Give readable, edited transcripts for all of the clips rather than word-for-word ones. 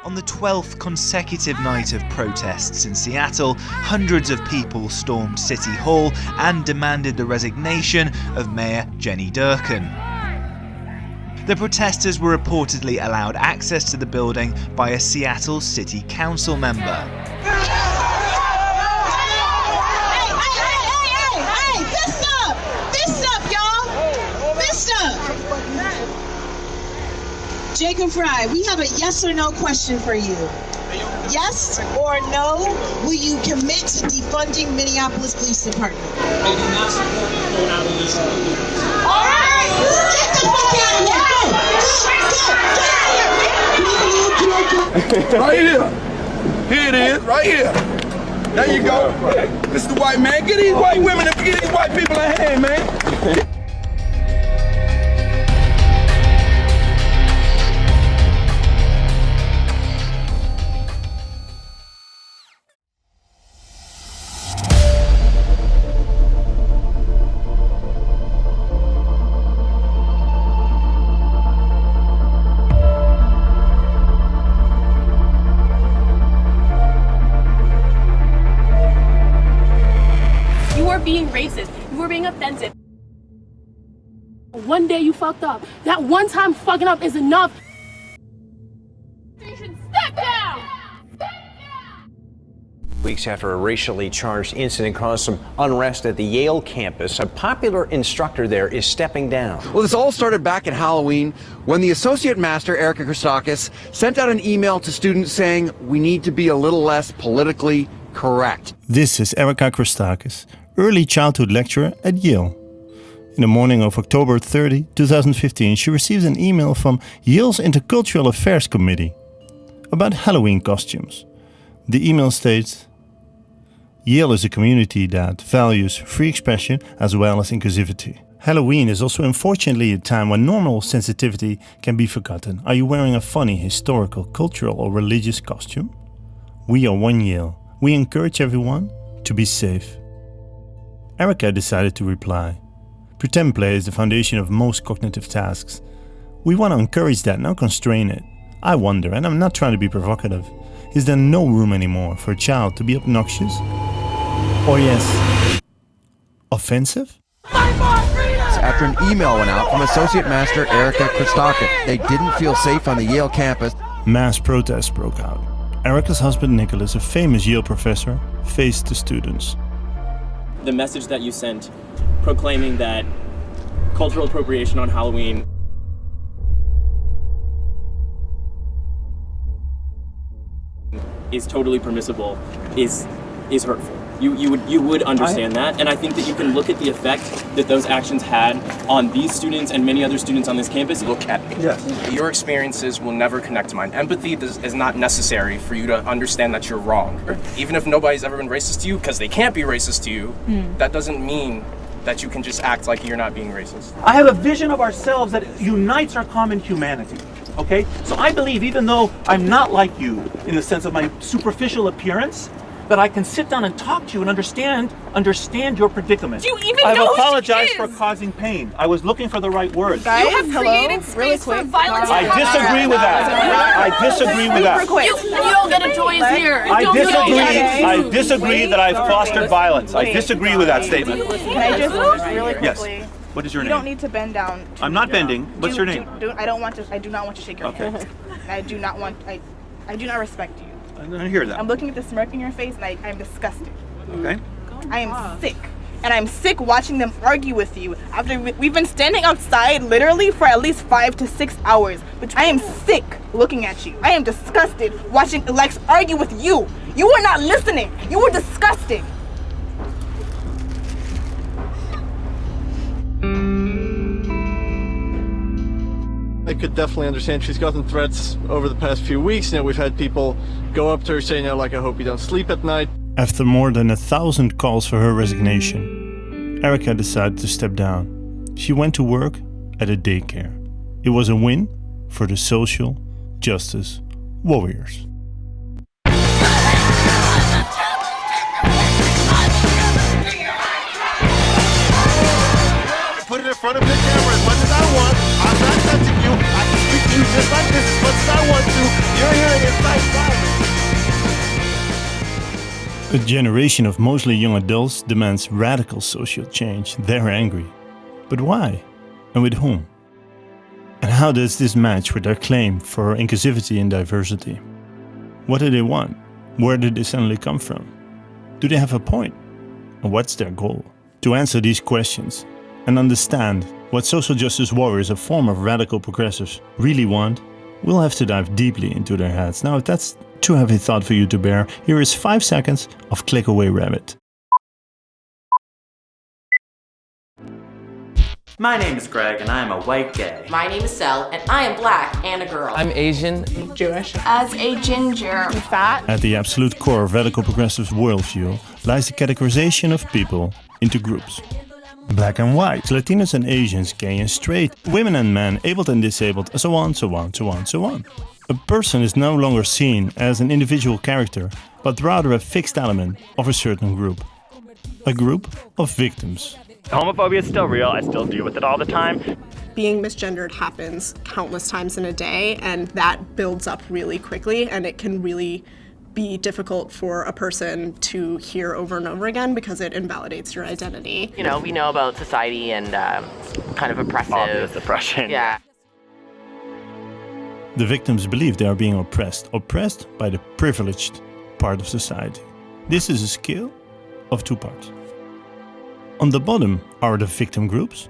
On the 12th consecutive night of protests in Seattle, hundreds of people stormed City Hall and demanded the resignation of Mayor Jenny Durkan. The protesters were reportedly allowed access to the building by a Seattle City Council member. Jacob Fry, we have a yes or no question for you. Yes or no, will you commit to defunding Minneapolis Police Department? I do not support the vote out of this movie. All right, get the fuck out of here. Go. Right here. Here it is, right here. There you go. This is the white man. Get these white women and get these white people a hand, man. Being racist, you were being offensive. One day you fucked up. That one time fucking up is enough. You should step down! Weeks after a racially charged incident caused some unrest at the Yale campus, a popular instructor there is stepping down. Well, this all started back at Halloween when the associate master, Erica Christakis, sent out an email to students saying we need to be a little less politically correct. This is Erica Christakis, early childhood lecturer at Yale. In the morning of October 30, 2015, she receives an email from Yale's Intercultural Affairs Committee about Halloween costumes. The email states, Yale is a community that values free expression as well as inclusivity. Halloween is also unfortunately a time when normal sensitivity can be forgotten. Are you wearing a funny, historical, cultural or religious costume? We are One Yale. We encourage everyone to be safe. Erica decided to reply. Pretend play is the foundation of most cognitive tasks. We want to encourage that, not constrain it. I wonder, and I'm not trying to be provocative, is there no room anymore for a child to be obnoxious? Or yes, offensive? After an email went out from Associate Master Erica Christakis, they didn't feel safe on the Yale campus. Mass protests broke out. Erica's husband Nicholas, a famous Yale professor, faced the students. The message that you sent proclaiming that cultural appropriation on Halloween is totally permissible is hurtful. You would understand that, and I think that you can look at the effect that those actions had on these students and many other students on this campus. Look at me. Yes. Your experiences will never connect to mine. Empathy is not necessary for you to understand that you're wrong. Even if nobody's ever been racist to you, because they can't be racist to you, that doesn't mean that you can just act like you're not being racist. I have a vision of ourselves that unites our common humanity. Okay? So I believe, even though I'm not like you in the sense of my superficial appearance, that I can sit down and talk to you and understand your predicament. Do you even I've know who apologized she for is? causing pain. I was looking for the right words. Guys, you have created space for violence. I disagree with that. I disagree with that. You don't get a choice here. I disagree that I've fostered violence. I disagree with that statement. Can I just really quickly? Yes. What is your name? You don't need to bend down. I'm not bending. What's your name? I do not want to shake your hand. I do not respect you. I don't hear that. I'm looking at the smirk in your face and I'm disgusted. Okay. I am sick. And I'm sick watching them argue with you after we've been standing outside literally for at least 5 to 6 hours. Which I am sick looking at you. I am disgusted watching Lex argue with you. You were not listening. You were disgusting. I could definitely understand. She's gotten threats over the past few weeks. We've had people go up to her saying, like, I hope you don't sleep at night. After more than 1,000 calls for her resignation, Erica decided to step down. She went to work at a daycare. It was a win for the social justice warriors. Put it in front of the camera as much as I want. I'm not touching you. I can speak to you just like this as much as I want to. You're hearing incite violence. A generation of mostly young adults demands radical social change. They're angry. But why? And with whom? And how does this match with their claim for inclusivity and diversity? What do they want? Where did they suddenly come from? Do they have a point? And what's their goal? To answer these questions and understand what social justice warriors, a form of radical progressives, really want, we'll have to dive deeply into their heads. Now, if that's too heavy thought for you to bear, here is 5 seconds of Click Away Rabbit. My name is Greg, and I am a white gay. My name is Sel, and I am black and a girl. I'm Asian. Jewish. As a ginger. Fat. At the absolute core of radical progressives' worldview lies the categorization of people into groups. Black and white, Latinos and Asians, gay and straight, women and men, abled and disabled, so on, so on, so on, so on. A person is no longer seen as an individual character, but rather a fixed element of a certain group. A group of victims. Homophobia is still real. I still deal with it all the time. Being misgendered happens countless times in a day, and that builds up really quickly, and it can really be difficult for a person to hear over and over again because it invalidates your identity. You know, we know about society and kind of oppressive. Obvious oppression. Yeah. The victims believe they are being oppressed by the privileged part of society. This is a scale of 2 parts. On the bottom are the victim groups.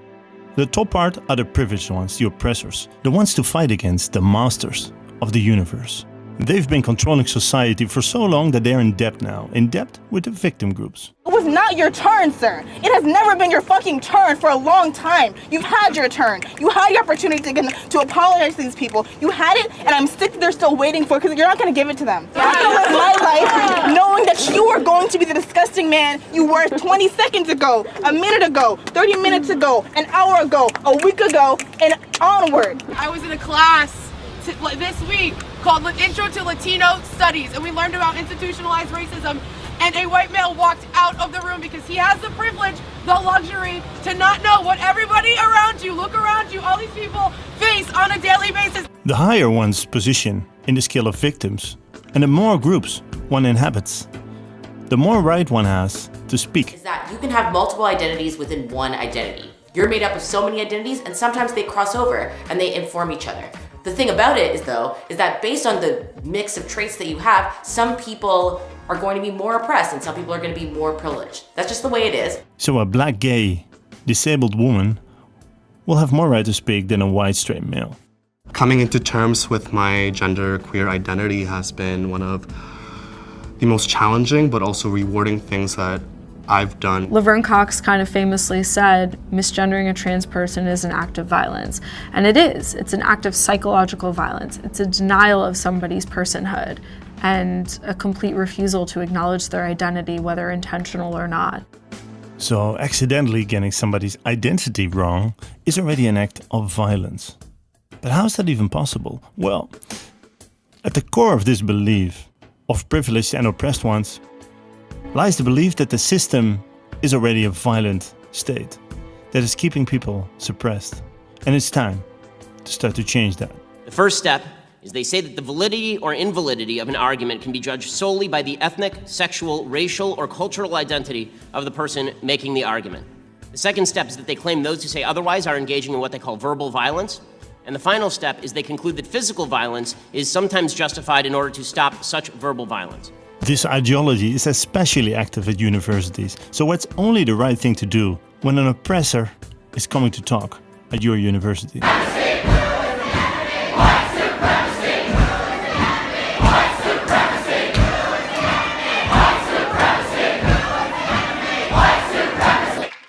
The top part are the privileged ones, the oppressors, the ones to fight against the masters of the universe. They've been controlling society for so long that they're in debt now, in debt with the victim groups. It was not your turn, sir. It has never been your fucking turn for a long time. You've had your turn. You had the opportunity to apologize to these people. You had it, and I'm sick that they're still waiting for it because you're not going to give it to them. I'm going to live my life knowing that you are going to be the disgusting man you were 20 seconds ago, a minute ago, 30 minutes ago, an hour ago, a week ago, and onward. I was in a class this week called Intro to Latino Studies, and we learned about institutionalized racism, and a white male walked out of the room because he has the privilege, the luxury to not know what everybody around you, look around you, all these people face on a daily basis. The higher one's position in the scale of victims, and the more groups one inhabits, the more right one has to speak. Is that you can have multiple identities within one identity. You're made up of so many identities, and sometimes they cross over and they inform each other. The thing about it is that based on the mix of traits that you have, some people are going to be more oppressed and some people are going to be more privileged. That's just the way it is. So a black, gay, disabled woman will have more right to speak than a white, straight male. Coming into terms with my gender queer identity has been one of the most challenging but also rewarding things that I've done. Laverne Cox kind of famously said, misgendering a trans person is an act of violence. And it is. It's an act of psychological violence. It's a denial of somebody's personhood and a complete refusal to acknowledge their identity, whether intentional or not. So accidentally getting somebody's identity wrong is already an act of violence. But how is that even possible? Well, at the core of this belief of privileged and oppressed ones lies the belief that the system is already a violent state that is keeping people suppressed. And it's time to start to change that. The first step is they say that the validity or invalidity of an argument can be judged solely by the ethnic, sexual, racial, or cultural identity of the person making the argument. The second step is that they claim those who say otherwise are engaging in what they call verbal violence. And the final step is they conclude that physical violence is sometimes justified in order to stop such verbal violence. This ideology is especially active at universities, so it's only the right thing to do when an oppressor is coming to talk at your university.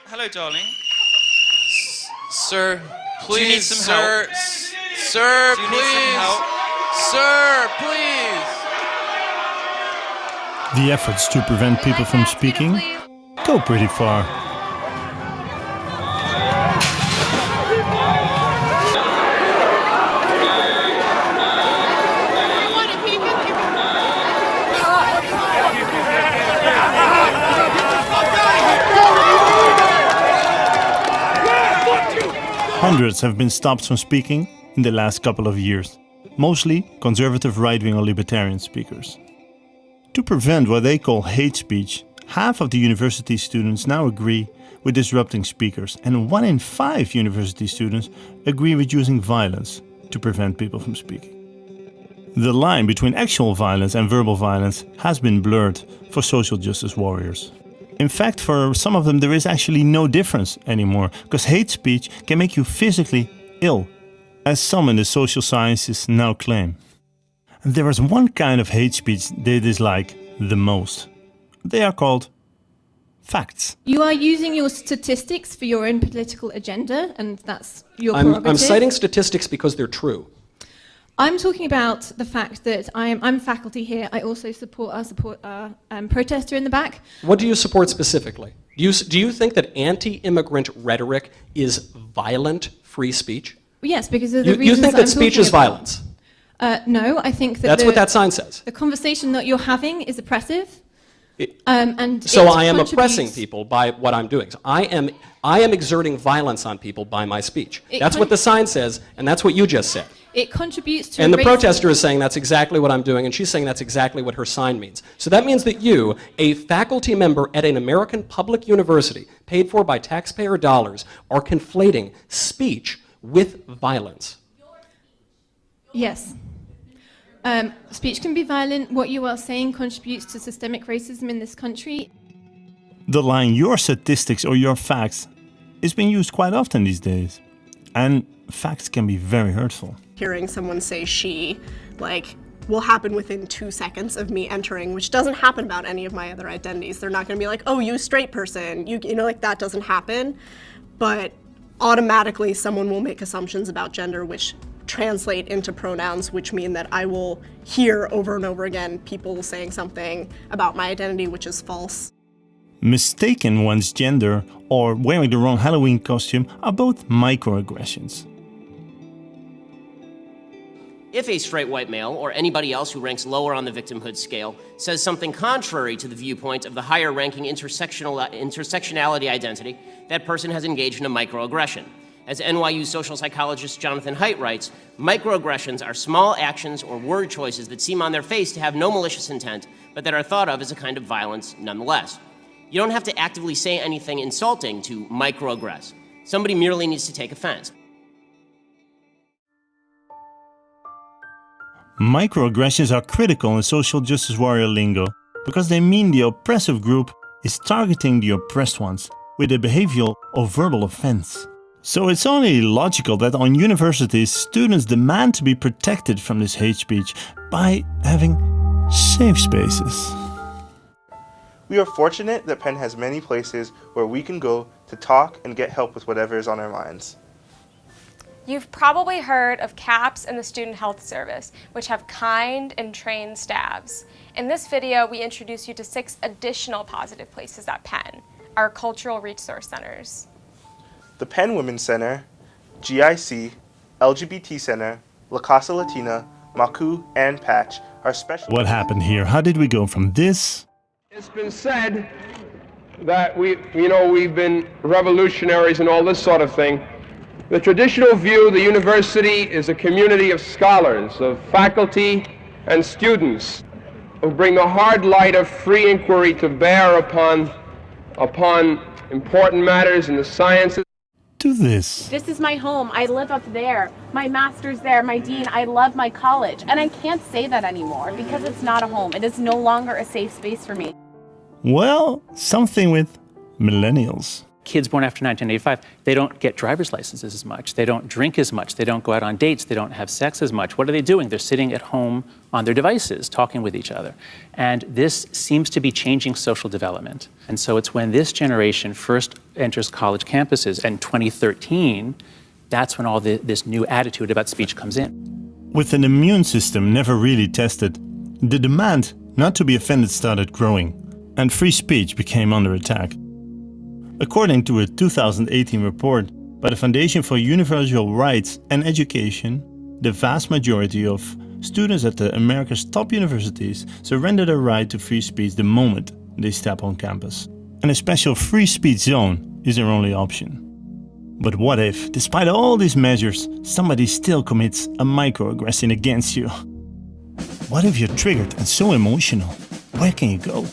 Hello, darling. Sir, please, do you need some help? Sir, do you please. Need some help? Sir, please. The efforts to prevent people from speaking go pretty far. Hundreds have been stopped from speaking in the last couple of years. mostly conservative right-wing or libertarian speakers. To prevent what they call hate speech, half of the university students now agree with disrupting speakers, and 1 in 5 university students agree with using violence to prevent people from speaking. The line between actual violence and verbal violence has been blurred for social justice warriors. In fact, for some of them there is actually no difference anymore, because hate speech can make you physically ill, as some in the social sciences now claim. And there is one kind of hate speech they dislike the most. They are called facts. You are using your statistics for your own political agenda, and that's your prerogative. I'm citing statistics because they're true. I'm talking about the fact that I'm faculty here. I also support our protester in the back. What do you support specifically? Do you think that anti-immigrant rhetoric is violent free speech? Yes, because of the reasons you think that I'm speech talking is about. violence? No, I think that That's what that sign says. The conversation that you're having is oppressive. So I am oppressing people by what I'm doing. So I am exerting violence on people by my speech. That's what the sign says, and that's what you just said. It contributes to. And the protester is saying that's exactly what I'm doing, and she's saying that's exactly what her sign means. So that means that you, a faculty member at an American public university, paid for by taxpayer dollars, are conflating speech with violence. Yes. Speech can be violent. What you are saying contributes to systemic racism in this country. The line "your statistics" or "your facts" is being used quite often these days. And facts can be very hurtful. Hearing someone say she, will happen within 2 seconds of me entering, which doesn't happen about any of my other identities. They're not going to be like, oh, you straight person, that doesn't happen. But automatically someone will make assumptions about gender which translate into pronouns, which mean that I will hear over and over again people saying something about my identity which is false. Mistaking one's gender or wearing the wrong Halloween costume are both microaggressions. If a straight white male, or anybody else who ranks lower on the victimhood scale, says something contrary to the viewpoint of the higher-ranking intersectionality identity, that person has engaged in a microaggression. As NYU social psychologist Jonathan Haidt writes, microaggressions are small actions or word choices that seem on their face to have no malicious intent, but that are thought of as a kind of violence nonetheless. You don't have to actively say anything insulting to microaggress. Somebody merely needs to take offense. Microaggressions are critical in social justice warrior lingo because they mean the oppressive group is targeting the oppressed ones with a behavioral or verbal offense. So it's only logical that on universities, students demand to be protected from this hate speech by having safe spaces. We are fortunate that Penn has many places where we can go to talk and get help with whatever is on our minds. You've probably heard of CAPS and the Student Health Service, which have kind and trained staffs. In this video, we introduce you to 6 additional positive places at Penn, our cultural resource centers. The Penn Women's Center, GIC, LGBT Center, La Casa Latina, Maku, and Patch are special. What happened here? How did we go from this? It's been said that we've been revolutionaries and all this sort of thing. The traditional view, the university is a community of scholars, of faculty and students who bring the hard light of free inquiry to bear upon important matters in the sciences. To this. This is my home. I live up there. My master's there, my dean. I love my college. And I can't say that anymore because it's not a home. It is no longer a safe space for me. Well, something with millennials. Kids born after 1985, they don't get driver's licenses as much. They don't drink as much. They don't go out on dates. They don't have sex as much. What are they doing? They're sitting at home on their devices, talking with each other. And this seems to be changing social development. And so it's when this generation first enters college campuses in 2013, that's when all this new attitude about speech comes in. With an immune system never really tested, the demand not to be offended started growing, and free speech became under attack. According to a 2018 report by the Foundation for Universal Rights and Education, the vast majority of students at America's top universities surrender their right to free speech the moment they step on campus. And a special free speech zone is their only option. But what if, despite all these measures, somebody still commits a microaggression against you? What if you're triggered and so emotional? Where can you go?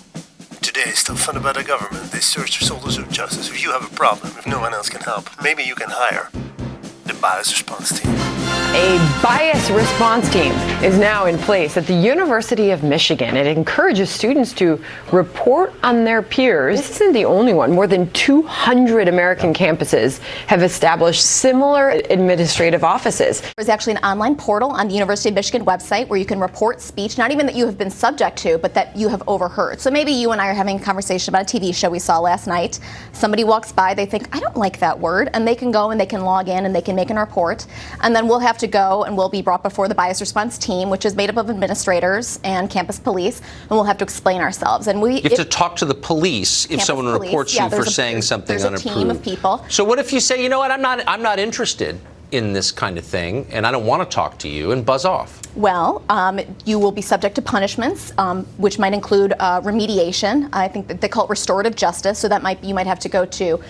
Today is still funded by the government. They search for soldiers of justice. If you have a problem, if no one else can help, maybe you can hire the bias response team. A bias response team is now in place at the University of Michigan. It encourages students to report on their peers. This isn't the only one. More than 200 American campuses have established similar administrative offices. There's actually an online portal on the University of Michigan website where you can report speech, not even that you have been subject to, but that you have overheard. So maybe you and I are having a conversation about a TV show we saw last night. Somebody walks by, they think, I don't like that word, and they can go and they can log in and they can make a report. And then we'll have to go and we'll be brought before the bias response team, which is made up of administrators and campus police, and we'll have to explain ourselves. And you have to talk to the police if someone reports you for saying something unapproved. There's a team of people. So what if you say, you know what, I'm not interested in this kind of thing, and I don't want to talk to you, and buzz off? Well, you will be subject to punishments, which might include remediation. I think that they call it restorative justice. So that you might have to go to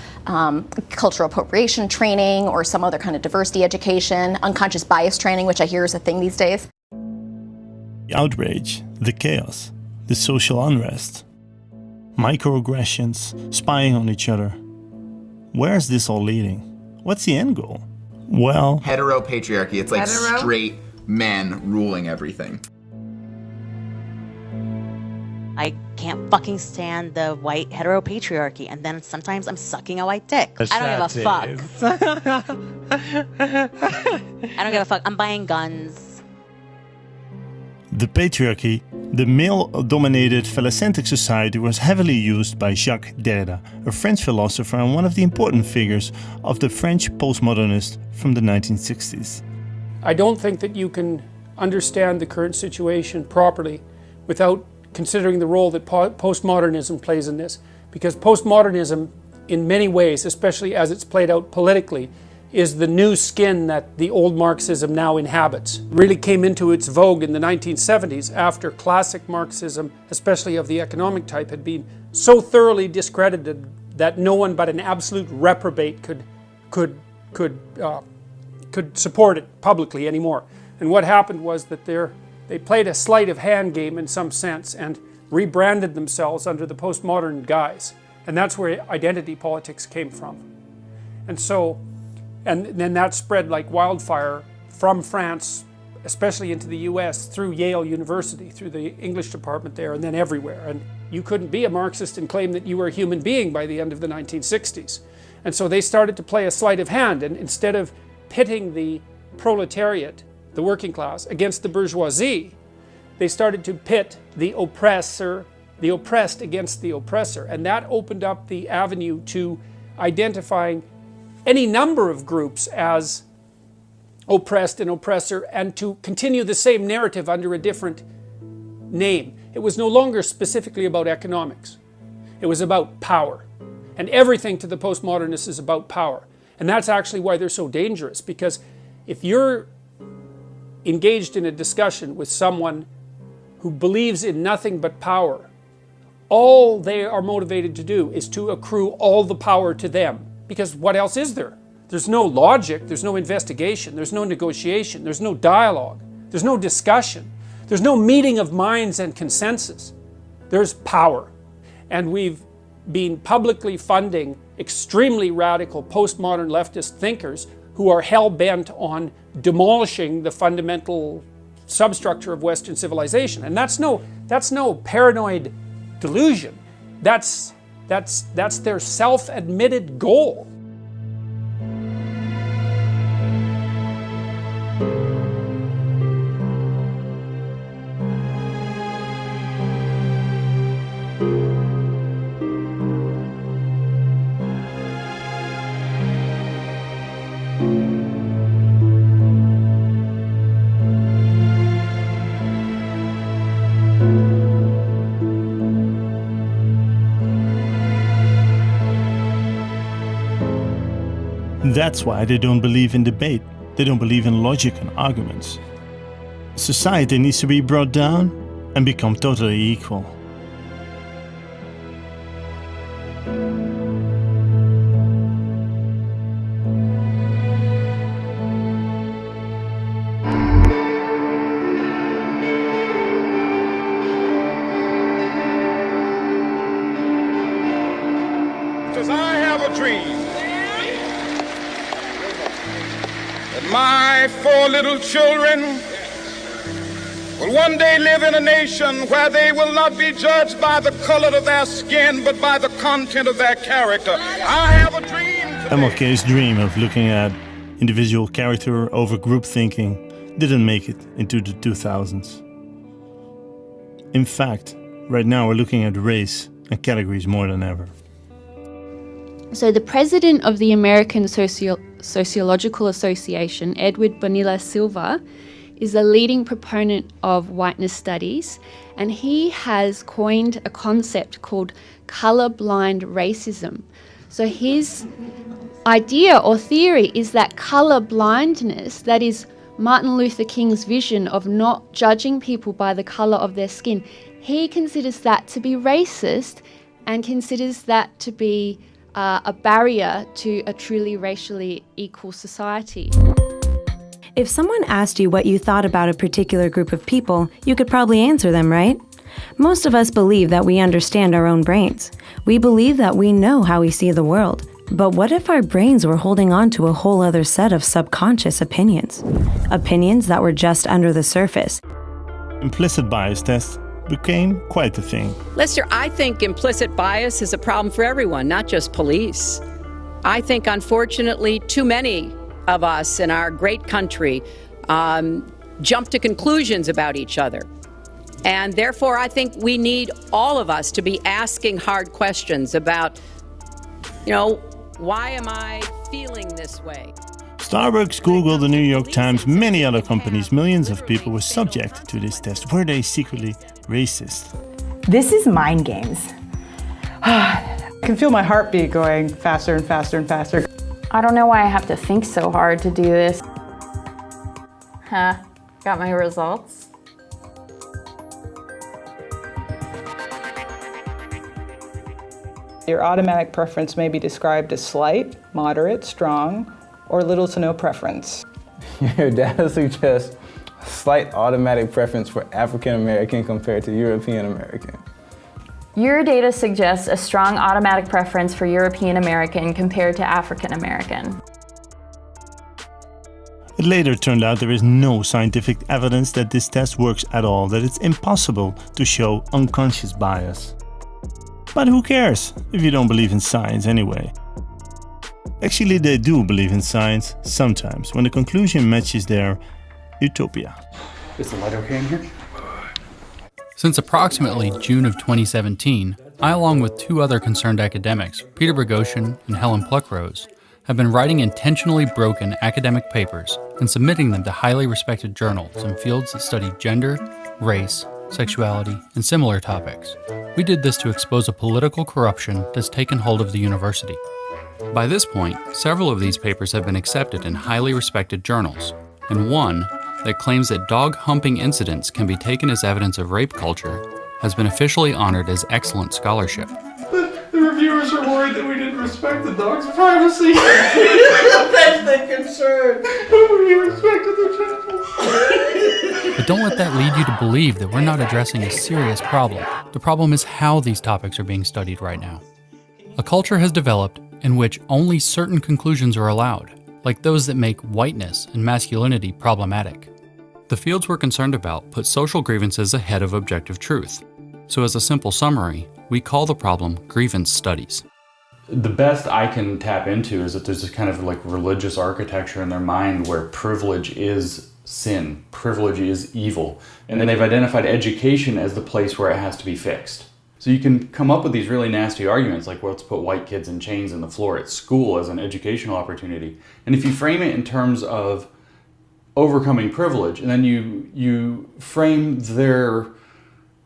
cultural appropriation training or some other kind of diversity education, unconscious bias training, which I hear is a thing these days. The outrage, the chaos, the social unrest, microaggressions, spying on each other. Where is this all leading? What's the end goal? Well, heteropatriarchy. It's like straight men ruling everything. I can't fucking stand the white heteropatriarchy, and then sometimes I'm sucking a white dick. I don't give a fuck. I don't give a fuck. I'm buying guns. The patriarchy, the male-dominated phallocentric society, was heavily used by Jacques Derrida, a French philosopher and one of the important figures of the French postmodernists from the 1960s. I don't think that you can understand the current situation properly without considering the role that postmodernism plays in this, because postmodernism, in many ways, especially as it's played out politically, is the new skin that the old Marxism now inhabits. It really came into its vogue in the 1970s after classic Marxism, especially of the economic type, had been so thoroughly discredited that no one but an absolute reprobate could support it publicly anymore. And what happened was that they played a sleight of hand game in some sense and rebranded themselves under the postmodern guise. And that's where identity politics came from. And then that spread like wildfire from France, especially into the US, through Yale University, through the English department there, and then everywhere. And you couldn't be a Marxist and claim that you were a human being by the end of the 1960s. And so they started to play a sleight of hand, and instead of pitting the proletariat, the working class, against the bourgeoisie, they started to pit the oppressed against the oppressor. And that opened up the avenue to identifying any number of groups as oppressed and oppressor, and to continue the same narrative under a different name. It was no longer specifically about economics. It was about power. And everything to the postmodernists is about power. And that's actually why they're so dangerous, because if you're engaged in a discussion with someone who believes in nothing but power, all they are motivated to do is to accrue all the power to them. Because what else is there? There's no logic, there's no investigation, there's no negotiation, there's no dialogue, there's no discussion, there's no meeting of minds and consensus. There's power. And we've been publicly funding extremely radical postmodern leftist thinkers who are hell-bent on demolishing the fundamental substructure of Western civilization. And that's no paranoid delusion. That's their self-admitted goal. That's why they don't believe in debate. They don't believe in logic and arguments. Society needs to be brought down and become totally equal. that my 4 little children will one day live in a nation where they will not be judged by the color of their skin, but by the content of their character. I have a dream. MLK's dream of looking at individual character over group thinking didn't make it into the 2000s. In fact, right now we're looking at race and categories more than ever. So the president of the American Sociological Association, Edward Bonilla Silva, is a leading proponent of whiteness studies, and he has coined a concept called colorblind racism. So his idea or theory is that color blindness, that is Martin Luther King's vision of not judging people by the color of their skin, he considers that to be racist and considers that to be a barrier to a truly racially equal society. If someone asked you what you thought about a particular group of people, you could probably answer them, right? Most of us believe that we understand our own brains. We believe that we know how we see the world. But what if our brains were holding on to a whole other set of subconscious opinions? Opinions that were just under the surface. Implicit bias tests became quite a thing. Lester, I think implicit bias is a problem for everyone, not just police. I think, unfortunately, too many of us in our great country jump to conclusions about each other. And therefore, I think we need all of us to be asking hard questions about, why am I feeling this way? Starbucks, Google, the New York Times, many other companies, millions of people were subject to this test. Were they secretly racist? This is mind games. I can feel my heartbeat going faster and faster and faster. I don't know why I have to think so hard to do this. Got my results. Your automatic preference may be described as slight, moderate, strong, or little to no preference. Your data suggests a slight automatic preference for African American compared to European American. Your data suggests a strong automatic preference for European American compared to African American. It later turned out there is no scientific evidence that this test works at all, that it's impossible to show unconscious bias. But who cares if you don't believe in science anyway? Actually, they do believe in science sometimes, when the conclusion matches their utopia. Is the light okay in here? Since approximately June of 2017, I, along with 2 other concerned academics, Peter Boghossian and Helen Pluckrose, have been writing intentionally broken academic papers and submitting them to highly respected journals in fields that study gender, race, sexuality, and similar topics. We did this to expose a political corruption that's taken hold of the university. By this point, several of these papers have been accepted in highly respected journals, and one that claims that dog humping incidents can be taken as evidence of rape culture has been officially honored as excellent scholarship. The reviewers are worried that we didn't respect the dog's privacy. That's the concern. We respected the genitals. But don't let that lead you to believe that we're not addressing a serious problem. The problem is how these topics are being studied right now. A culture has developed in which only certain conclusions are allowed, like those that make whiteness and masculinity problematic. The fields we're concerned about put social grievances ahead of objective truth. So as a simple summary, we call the problem grievance studies. The best I can tap into is that there's this kind of like religious architecture in their mind where privilege is sin, privilege is evil, and then they've identified education as the place where it has to be fixed. So you can come up with these really nasty arguments like, well, let's put white kids in chains on the floor at school as an educational opportunity. And if you frame it in terms of overcoming privilege, and then you frame their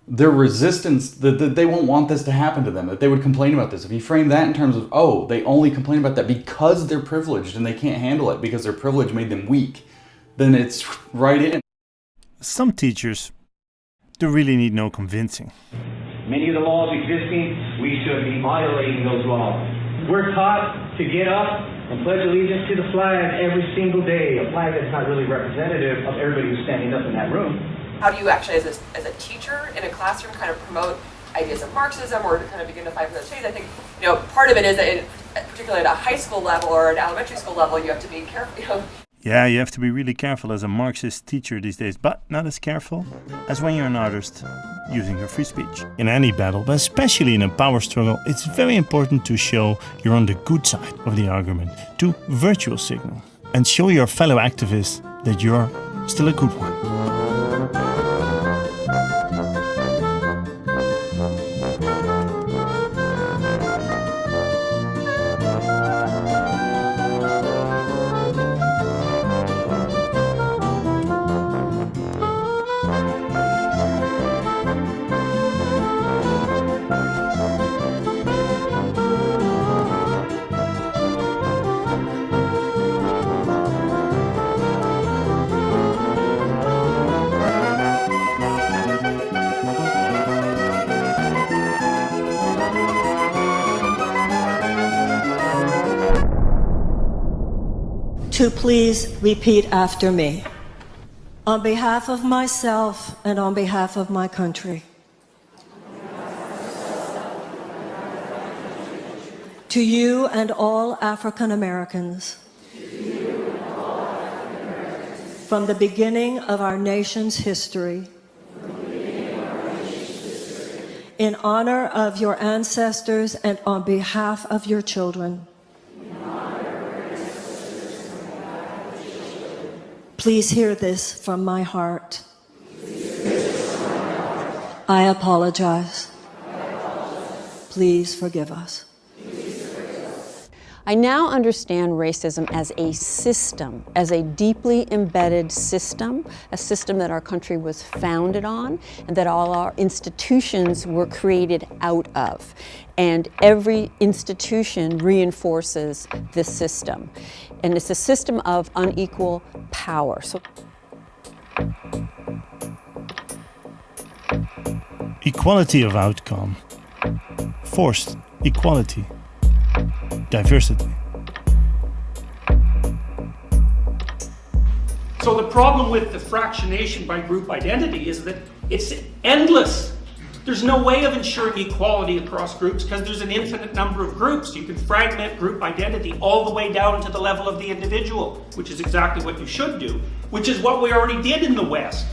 resistance, that they won't want this to happen to them, that they would complain about this. If you frame that in terms of, oh, they only complain about that because they're privileged and they can't handle it because their privilege made them weak, then it's right in. Some teachers, they really need no convincing. Many of the laws existing, we should be violating those laws. We're taught to get up and pledge allegiance to the flag every single day, a flag that's not really representative of everybody who's standing up in that room. How do you actually, as a teacher in a classroom, kind of promote ideas of Marxism or to kind of begin to fight for those changes? I think, part of it is that, particularly at a high school level or an elementary school level, you have to be careful. Yeah, you have to be really careful as a Marxist teacher these days, but not as careful as when you're an artist using your free speech. In any battle, but especially in a power struggle, it's very important to show you're on the good side of the argument, to virtual signal, and show your fellow activists that you're still a good one. To please repeat after me. On behalf of myself and on behalf of my country. To you and all African Americans. From the beginning of our nation's history. In honor of your ancestors and on behalf of your children. Please hear this from my heart. I apologize. Please forgive us. I now understand racism as a system, as a deeply embedded system, a system that our country was founded on and that all our institutions were created out of. And every institution reinforces this system. And it's a system of unequal power. So equality of outcome, forced equality, diversity. So the problem with the fractionation by group identity is that it's endless. There's no way of ensuring equality across groups because there's an infinite number of groups. You can fragment group identity all the way down to the level of the individual, which is exactly what you should do, which is what we already did in the West.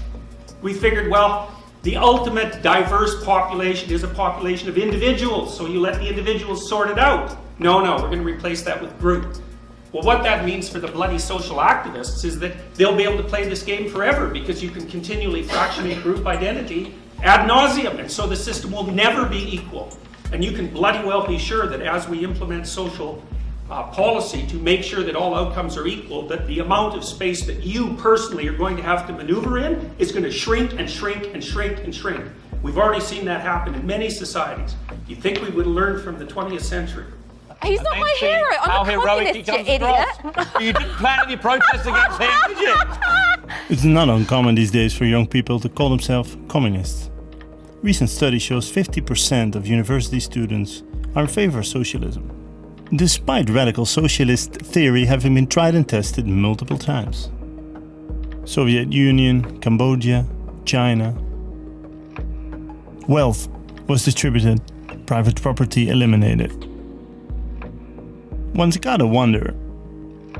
We figured, well, the ultimate diverse population is a population of individuals, so you let the individuals sort it out. No, we're going to replace that with group. Well, what that means for the bloody social activists is that they'll be able to play this game forever because you can continually fractionate group identity ad nauseum, and so the system will never be equal. And you can bloody well be sure that as we implement social policy to make sure that all outcomes are equal, that the amount of space that you personally are going to have to maneuver in is going to shrink and shrink and shrink and shrink. We've already seen that happen in many societies. You think we would learn from the 20th century? He's not my hero. I'm a communist, you idiot. You didn't plan any protests against him, did you? It's not uncommon these days for young people to call themselves communists. Recent study shows 50% of university students are in favor of socialism, despite radical socialist theory having been tried and tested multiple times. Soviet Union, Cambodia, China. Wealth was distributed, private property eliminated. One's gotta wonder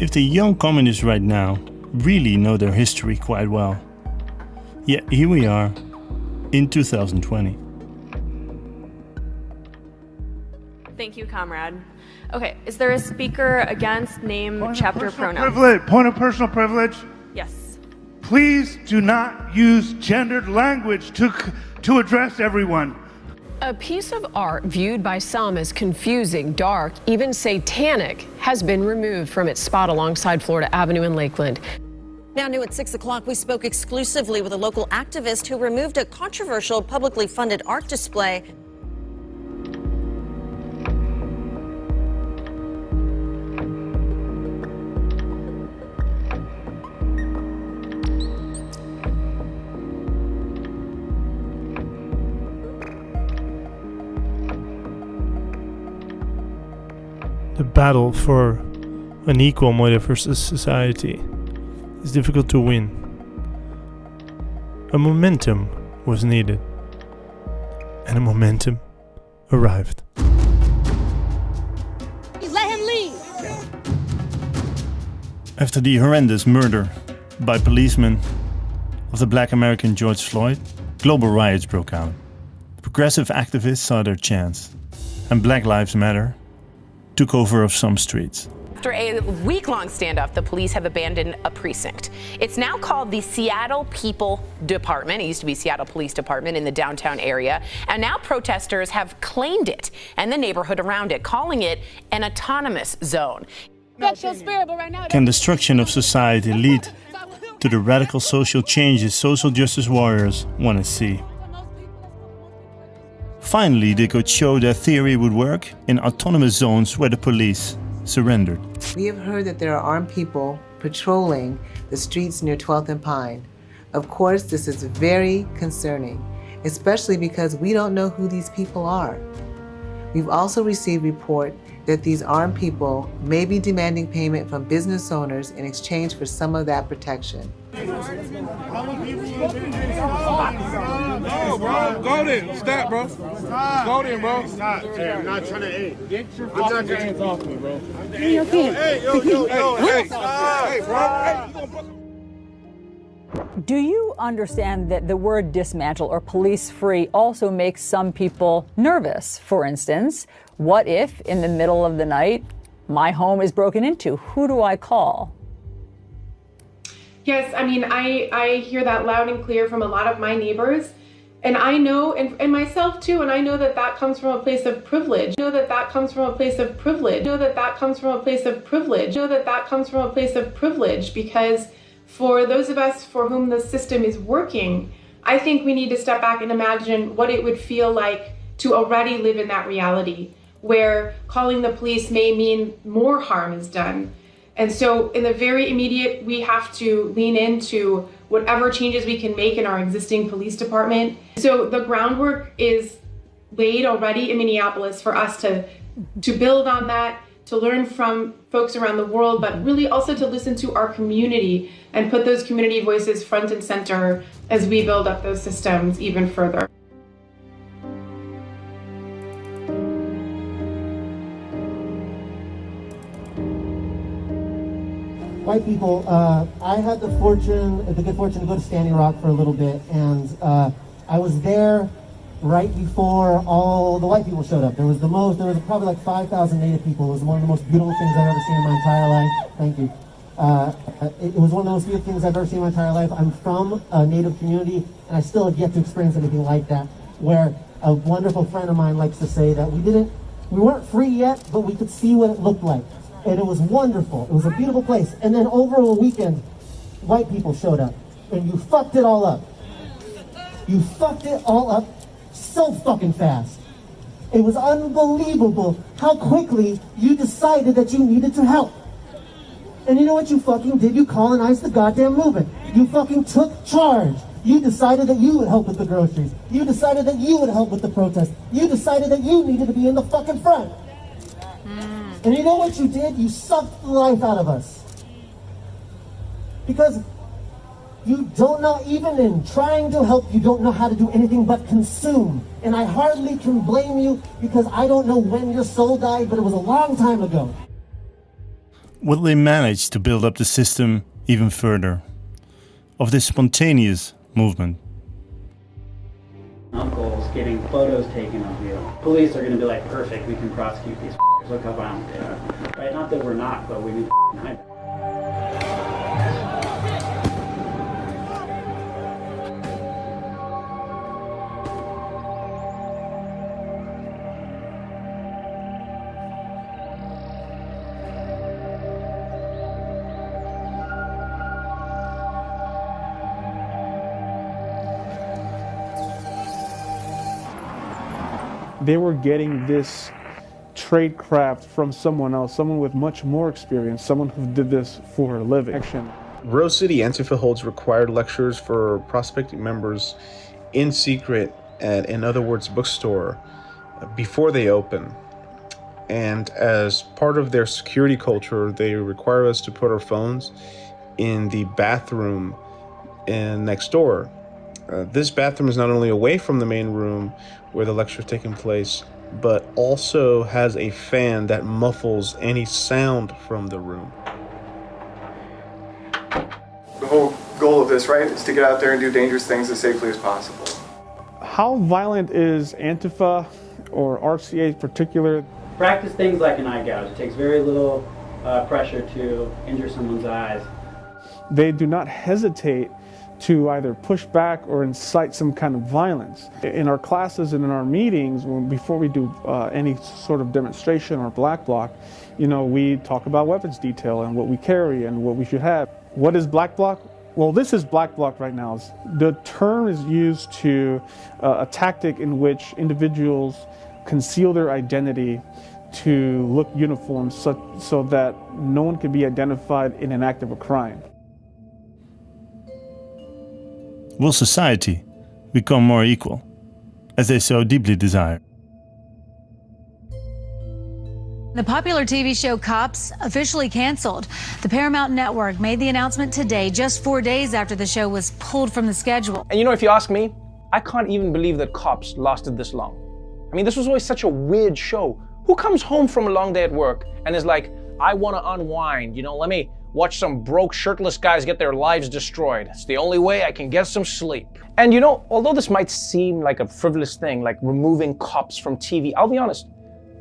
if the young communists right now really know their history quite well. Yet here we are in 2020. Thank you, comrade. Okay, is there a speaker against name, chapter, pronouns? Point of personal privilege. Yes. Please do not use gendered language to address everyone. A piece of art viewed by some as confusing, dark, even satanic, has been removed from its spot alongside Florida Avenue in Lakeland. Now new at 6 o'clock, we spoke exclusively with a local activist who removed a controversial publicly funded art display. The battle for an equal multiverse society is difficult to win. A momentum was needed, and a momentum arrived. Let him leave. After the horrendous murder by policemen of the black American George Floyd, global riots broke out. Progressive activists saw their chance, and Black Lives Matter took over of some streets. After a week-long standoff, the police have abandoned a precinct. It's now called the Seattle People Department. It used to be Seattle Police Department in the downtown area. And now protesters have claimed it and the neighborhood around it, calling it an autonomous zone. Can destruction of society lead to the radical social changes social justice warriors want to see? Finally, they could show their theory would work in autonomous zones where the police surrendered. We have heard that there are armed people patrolling the streets near 12th and Pine. Of course, this is very concerning, especially because we don't know who these people are. We've also received report that these armed people may be demanding payment from business owners in exchange for some of that protection. No, bro. Go then. Stop, bro. Go then, bro. Stop. Hey, I'm not trying to aid. Get your fucking hands off me, bro. Hey, yo, hey, hey, bro. Do you understand that the word dismantle or police free also makes some people nervous? For instance, what if in the middle of the night my home is broken into? Who do I call? Yes, I mean, I hear that loud and clear from a lot of my neighbors. And I know, and myself too, and I know that that comes from a place of privilege. I know that that comes from a place of privilege. I know that that comes from a place of privilege. I know that that comes from a place of privilege because for those of us for whom the system is working, I think we need to step back and imagine what it would feel like to already live in that reality where calling the police may mean more harm is done. And so in the very immediate, we have to lean into whatever changes we can make in our existing police department. So the groundwork is laid already in Minneapolis for us to build on that, to learn from folks around the world, but really also to listen to our community and put those community voices front and center as we build up those systems even further. White people, I had the good fortune to go to Standing Rock for a little bit, and I was there right before all the white people showed up. There was probably like 5,000 Native people. It was one of the most beautiful things I've ever seen in my entire life. Thank you. It was one of the most beautiful things I've ever seen in my entire life. I'm from a Native community, and I still have yet to experience anything like that, where a wonderful friend of mine likes to say that we weren't free yet, but we could see what it looked like. And it was wonderful. It was a beautiful place. And then over a weekend, white people showed up. And you fucked it all up. You fucked it all up so fucking fast. It was unbelievable how quickly you decided that you needed to help. And you know what you fucking did? You colonized the goddamn movement. You fucking took charge. You decided that you would help with the groceries. You decided that you would help with the protest. You decided that you needed to be in the fucking front. And you know what you did? You sucked the life out of us. Because you don't know, even in trying to help, you don't know how to do anything but consume. And I hardly can blame you because I don't know when your soul died, but it was a long time ago. Will they manage to build up the system even further? Of this spontaneous movement? Uncles getting photos taken of you. Police are going to be like, perfect, we can prosecute these look how violent they are. Right? Not that we're not, but we need to hide. They were getting this tradecraft from someone else, someone with much more experience, someone who did this for a living. Rose City Antifa holds required lectures for prospecting members in secret at In Other Words bookstore before they open. And as part of their security culture, they require us to put our phones in the bathroom next door. This bathroom is not only away from the main room where the lecture is taking place, but also has a fan that muffles any sound from the room. The whole goal of this, right, is to get out there and do dangerous things as safely as possible. How violent is Antifa or RCA in particular? Practice things like an eye gouge. It takes very little pressure to injure someone's eyes. They do not hesitate to either push back or incite some kind of violence. In our classes and in our meetings, before we do any sort of demonstration or black bloc, we talk about weapons detail and what we carry and what we should have. What is black bloc? Well, this is black bloc right now. The term is used to a tactic in which individuals conceal their identity to look uniform so that no one can be identified in an act of a crime. Will society become more equal, as they so deeply desire? The popular TV show Cops officially canceled. The Paramount Network made the announcement today, just 4 days after the show was pulled from the schedule. And if you ask me, I can't even believe that Cops lasted this long. I mean, this was always such a weird show. Who comes home from a long day at work and is like, I want to unwind, let me watch some broke shirtless guys get their lives destroyed. It's the only way I can get some sleep. And although this might seem like a frivolous thing, like removing Cops from TV, I'll be honest,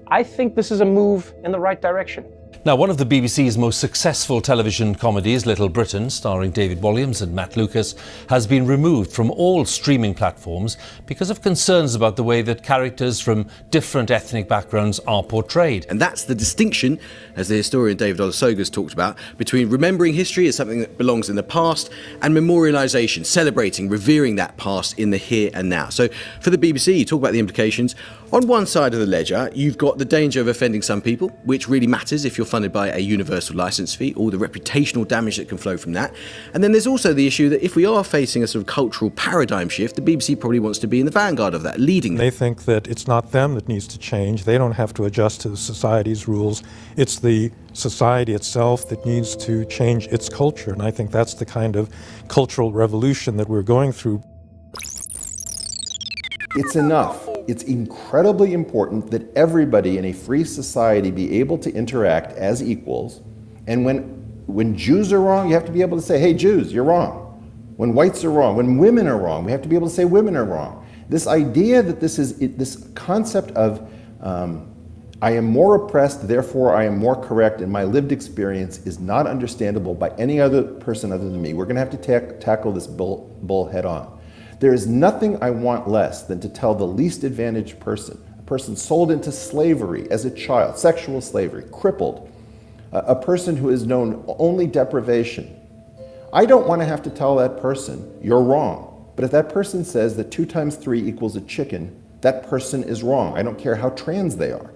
I think this is a move in the right direction. Now, one of the BBC's most successful television comedies, Little Britain, starring David Walliams and Matt Lucas, has been removed from all streaming platforms because of concerns about the way that characters from different ethnic backgrounds are portrayed. And that's the distinction, as the historian David Olusoga's talked about, between remembering history as something that belongs in the past and memorialisation, celebrating, revering that past in the here and now. So for the BBC, you talk about the implications. On one side of the ledger, you've got the danger of offending some people, which really matters if you're funded by a universal licence fee, all the reputational damage that can flow from that. And then there's also the issue that if we are facing a sort of cultural paradigm shift, the BBC probably wants to be in the vanguard of that, leading. They think that it's not them that needs to change. They don't have to adjust to the society's rules. It's the society itself that needs to change its culture. And I think that's the kind of cultural revolution that we're going through. It's enough. It's incredibly important that everybody in a free society be able to interact as equals. And when Jews are wrong, you have to be able to say, hey, Jews, you're wrong. When whites are wrong, when women are wrong, we have to be able to say women are wrong. This idea that this concept of I am more oppressed, therefore I am more correct, and my lived experience is not understandable by any other person other than me. We're going to have to tackle this bull head on. There is nothing I want less than to tell the least advantaged person, a person sold into slavery as a child, sexual slavery, crippled, a person who has known only deprivation. I don't want to have to tell that person, you're wrong. But if that person says that 2 times 3 equals a chicken, that person is wrong. I don't care how trans they are.